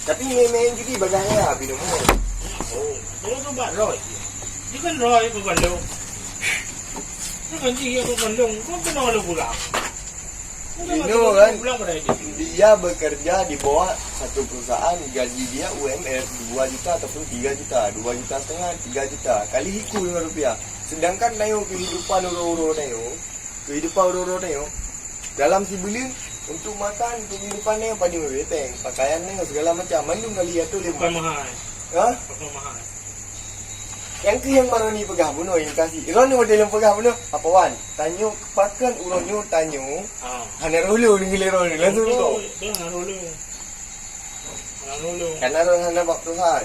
Tapi main jadi bagaya bino mo. Oh, itu ba Roy? Di kan Roy ko gandong. Kan dia ko gandong. Kung pinalo pula. Bino kan. Pulang pada dia. Dia bekerja di bawah satu perusahaan, gaji dia UMR 2 juta ataupun 3 juta, 2 juta setengah, 3 juta. Kali hiku RM5. Sedangkan nayo kehidupan uro-uro nayo, dalam sebulan untuk makan kehidupannya yang pada beteng, pakaiannya segala macam. Mandung kali ya tuh Bukan mahal. Hah? Bukan mahal. Yang ke yang baru ni pegah bunuh yang kasih. Iron ni model yang pegah bunuh. Apa wan? Tanyo pakan uronyo tanyo. Hana rulu ni gilero ni langsung tu. Dia rulu. Rulu. Karena hana waktu saat.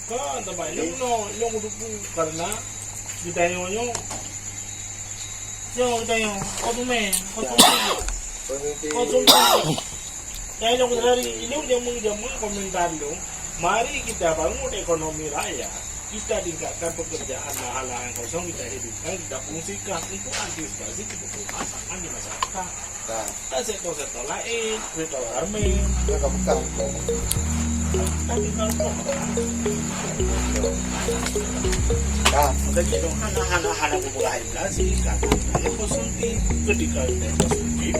Kan tambah lo kudu karena ditanya konsumen. Saya yang dari ini jamu komentar lo. Mari kita bangun ekonomi rakyat. Kita tingkatkan pekerjaan hal-hal yang kosong kita hidupkan, kita fungsikan untuk antisipasi kebutuhan pangan di masyarakat. Kita sektor-sektor lain, sektor garmen, Mereka bukan. tapi kalau jadi hana-hana pemula inflasi, karena konsumtif ketika kita konsumtif,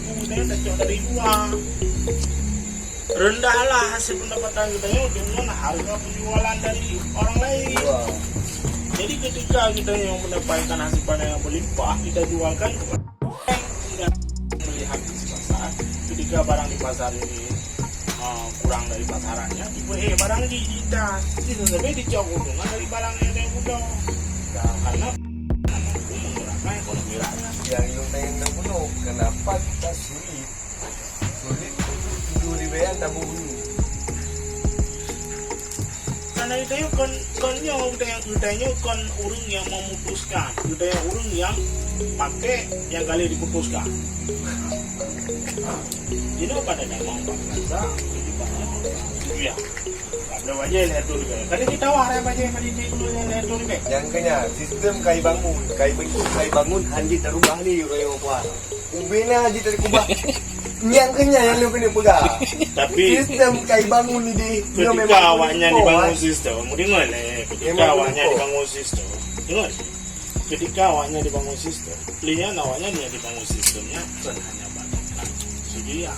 kemudian kita dari uang. Rendahlah hasil pendapatan kita dengan harga penjualan dari orang lain. Jadi ketika kita yang mendapatkan hasil panen yang berlimpah, kita jualkan kepada orang yang melihat di pasar. Ketika barang di pasar ini kurang dari pasarannya, barang di kita sampai dicok keuntungan dari barang yang mudah. Karena menggerakkan ekonomi rakyat. Yang yang penuh, kenapa kita sulit untuk dibayar tabung dulu? Karena itu kan urung yang memutuskan, kita yang urung yang pakai yang kali diputuskan. Jadi pada memang bangsa ya. Kalau aja lihat dulu kan. Tadi kita warai aja yang tadi dulu lihat dulu kan. Yang kena sistem kai bangun hanji terubah ni kayo kuat. Ubena haji terubah. Yang kena yang lu kena pegang. Tapi sistem kai bangun ni di ketika awalnya dibangun sistem, dengar ketika awalnya dibangun sistem. Dengar. Ketika awalnya dibangun sistem, lihat awalnya dia dibangun sistemnya bukan hanya banyak sedia.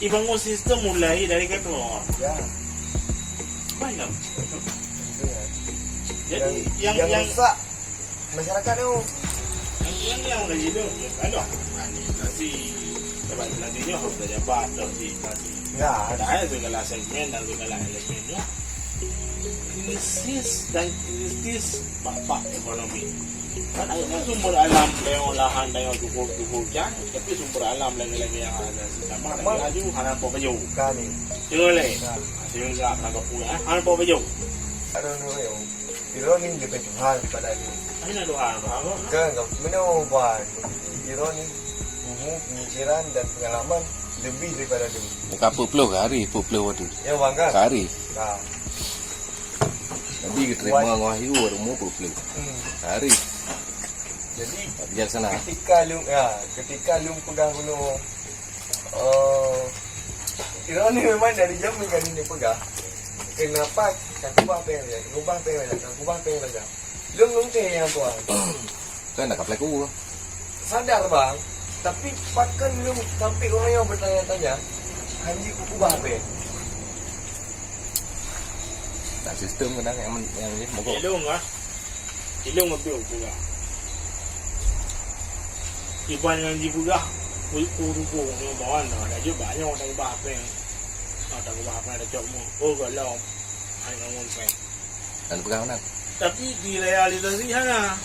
Dibangun sistem mulai dari ketua. Ya. Banyak. Jadi yang rusak masyarakat tu. Yang udah hidup ya kalau nanti nantinya harus ada batas di nanti. Ya, Ada segala segmen dan segala elemennya. Krisis bapak ekonomi. Kan ada sumber alam yang lahan yang cukup kan, tapi sumber alam lagi yang ada sama lagi hana po bayo. Kan ni. Boleh. Hasil enggak nak punya hana po bayo. Ada no yo. Iro ni dia penjual pada ni. Ano dohan ba? Kan meno buat. Iro ni pemikiran dan pengalaman lebih daripada dulu. Muka puplo hari puplo waktu. Ya bangga. Hari. Nah. Tapi kita terima ngahiu rumah puplo. Hari. Jadi bijaksana. Ketika lu pegang gunung Iro ni memang dari jam kali ni pegang. Kenapa kakubah pengen ya? Kakubah pengen aja. Lu nungte yang tuan. Kan nak apply ku. Sadar bang, tapi pakan lu sampai orang yang bertanya-tanya, hanji kakubah apa? Nah sistem kan yang ni mogok. Ilong mabil pula. Iban yang dibuka, kuruku yang bawa ada je banyak orang bahasa. Ada bahasa ada cakap kalau ai ngomong pen. Dan pegang nak. Tapi di realisasi hana.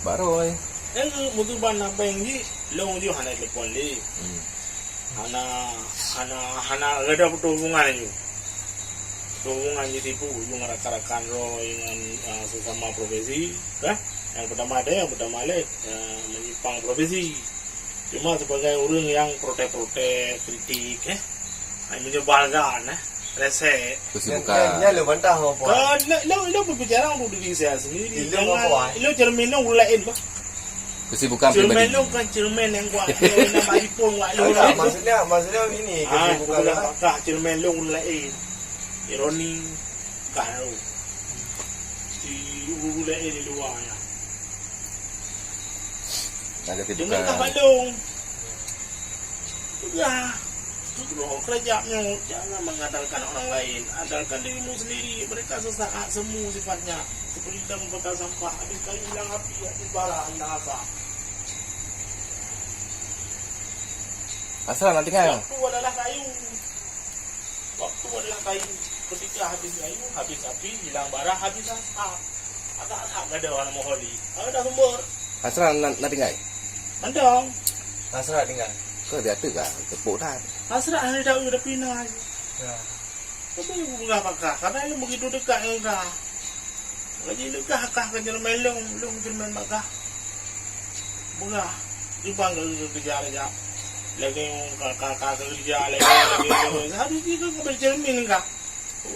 Baru eh. Yang mutuban na bengi long dia hana lepon le. Hana ada hubungan ni. Hubungan jadi tipu yung rakan-rakan ro dengan sesama profesi, kan? Yang pertama le menyimpang profesi. Cuma sebagai orang yang protes kritik, menyebalkan, rese. Kesibukan. Lu bantah apa? Lo berbicara untuk diri saya sendiri. Jangan lo cermin lo ulain bah. Kesibukan Cermin pribadi. lu kan cermin yang buat nama iPhone buat lu Tak, lah. maksudnya ini kesibukan Bukan lah. pakah cermin lu lain. Ironi kau. Si ulu lain di luar ya. Ada Jangan kesibukan. tak Bandung. Ya. Tujuh kerajanya jangan mengandalkan orang lain, andalkan dirimu sendiri. Mereka sesaat semu sifatnya, seperti kita membakar sampah. Ada kali hilang api, ada bara, hilang asap. Asal nanti kan. Waktu adalah kayu. Waktu adalah kayu. Ketika habis kayu, habis api, hilang bara, habis asap. Asap nggak ada orang moholi. Kalau ada sumber, Asal nanti kan. mendong. Nasrah tinggal. Kau dia tu kan tepuk dah. Asrak hari dah udah pindah. Ya. Tapi ibu enggak pakah, karena lu begitu dekat dengan kah. Lagi dekat kah ke jalan melong, lu jalan pakah. Bunga, ibang kerja aja. Lagi kakak kerja lagi. Hari itu kau bercermin kah?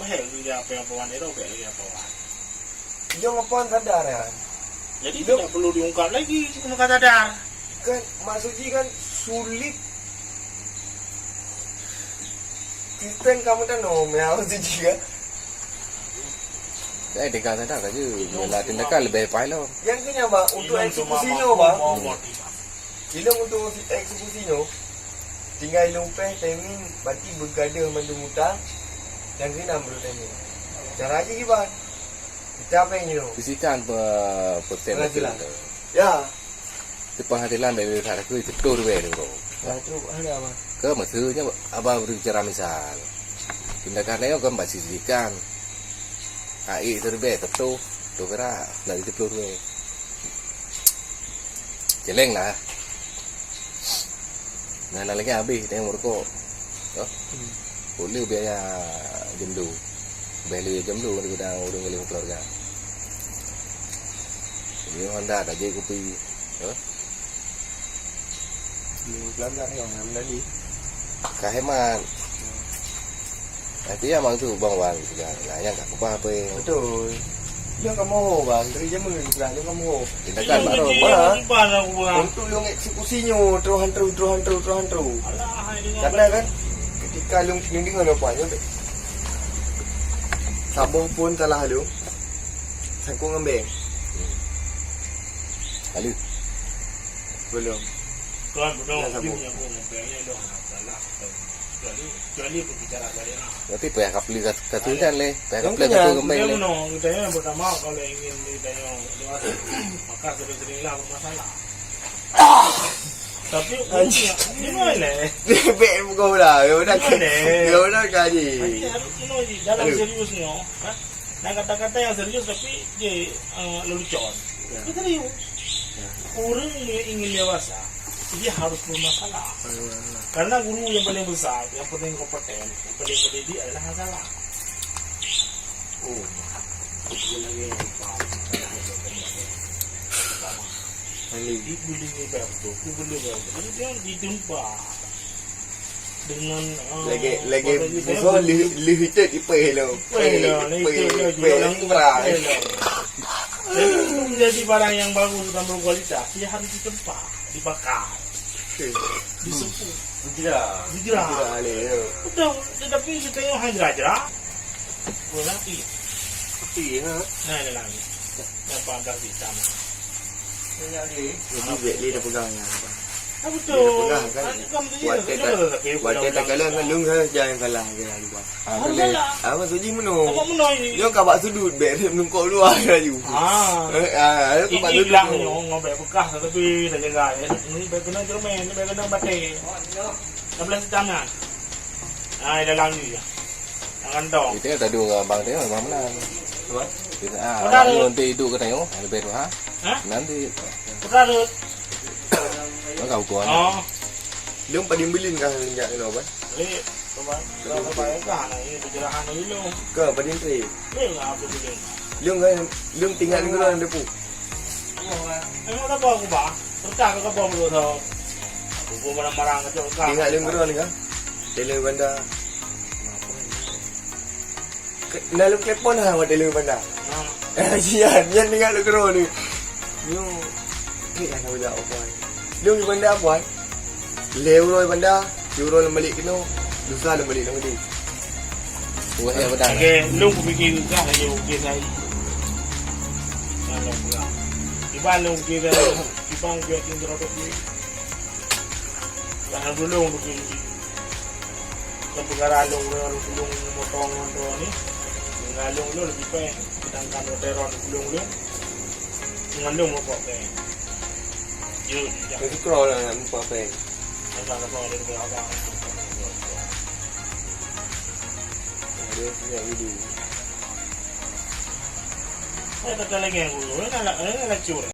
Wah, kerja apa yang pawan itu, kerja apa pawan. Dia ngapain sadar ya? Jadi tidak perlu diungkap lagi, cuma kata sadar. Kan maksudnya kan sulit. Kristen kamu kan nomel juga. Dengan sadar aja. Bila tindakan lebih baik lah. Yang kena bang untuk eksekusinya bang. Ilung untuk eksekusinya. Tinggal ilung peh temin berarti bergada mandu muta. Yang kena menurut ini. Cara aja gimana? Kita apa yang ini? Bisikan poten Pengadilan. tu. Ya. Itu penghasilan dari sana tu itu tur we tu. Nah itu ada apa? Ke maksudnya abang berbicara misal. Tindakannya kan mbak sisihkan. AI terbe tentu tu kira nak itu tur we. Jeleng lah. Nah lagi habis tengok merokok. Yo. Boleh biaya jemdu. Beli jemdu di gudang urung ngeling keluarga. Ini Honda tak jadi kopi. Yo. Pelanggan yang tadi. Kehemat. Nanti ya mang tu bang wan juga. Nah yang tak apa-apa. Betul. Dia kamu bang, dari jam ni dia kamu. Tindakan baru. Untuk yang eksekusinya terus hantar. Alah, Karena kan ketika lu dengan apa aja Sabung pun salah lu. Sangkung ngembeng. Lalu Belum. Kan betul, Ya, dia sambung. yang aku ngomongnya dong, salah. Jadi berbicara tadi lah. nanti pihak kapli katudan le. Pihak Yang kapli punya, katu kembali Kita le. menong, kita yang pertama kalau ingin ditanya dewasa, maka sering-seringlah bermasalah. Tapi Anjir. gimana? Bebek muka udah. Ya udah. Gimana? Ya udah kaji. Harus dalam seriusnya, nah kata-kata yang serius tapi dia lelucon. Kita serius. Orang yang ingin dewasa, dia harus bermasalah. Karena guru yang paling besar, yang paling kompeten, yang paling pendidik adalah masalah. Oh, itu lagi yang dibeli Roberto, jadi dia ditempa dengan Lagi musuh lihitet ipe lo. Jadi itu menjadi barang yang bagus dan berkualitas, dia harus ditempa, dibakar, disepuh, dijerah. Betul, tetapi kita yang hajrah, berarti. Iya. Nah ini lagi, yang pandang di sana. Jadi dia dah pegangnya. Ah betul. Dia dah pegang kan. Buat kita kalau kan lung jangan salah ke lagi buat. Apa suji meno. Apa menoi ini? Dia kabak sudut bek dia menungkok luar laju. Ini kabak bilang sudut. nyo ngobek bekas tapi tak jaga ya. Ini baik kena cermin, ini baik kena batik. 11 tangan. Ah, ada lagi ya. Jangan dong. Itu kan tadi orang bang dia memang menang. Apa? Ah, nanti itu ke tengok lebih tu ha. Hah? Nanti Perkarut. kau kuat. Oh. Dia pada belin kah minyak ni apa? Ini coba kan ini penjelahan dulu. Ke pada intri. Ini apa dulu? Lung tinggal dengan orang depu. Emang apa aku bah? Percaya ke apa dulu tau? Aku marah-marah ke cakap. Tinggal lung dengan ni kan. Tele bandar. Nak lung telepon hang tele bandar. Sian, yang tinggal lung dengan ni. Yo. Ni kan aku dah apa. Dia ni benda apa? Leu rồi benda, euro là balik kena. Dosa là balik nama dia. Buat yang pedang. Okay, lu fikir kan aja okey saya. Kalau pulang. Iban lu kira ibang dia tinggal tu. Jangan dulu untuk ini. Kalau perkara lu motong ni, ngalung lu lebih baik. Sedangkan teron lu ngalung apa baik. Yo, jangan Itu scroll lah nak buat apa. kalau ada abang. Dia punya video. Saya tak lagi yang dulu, nak curi.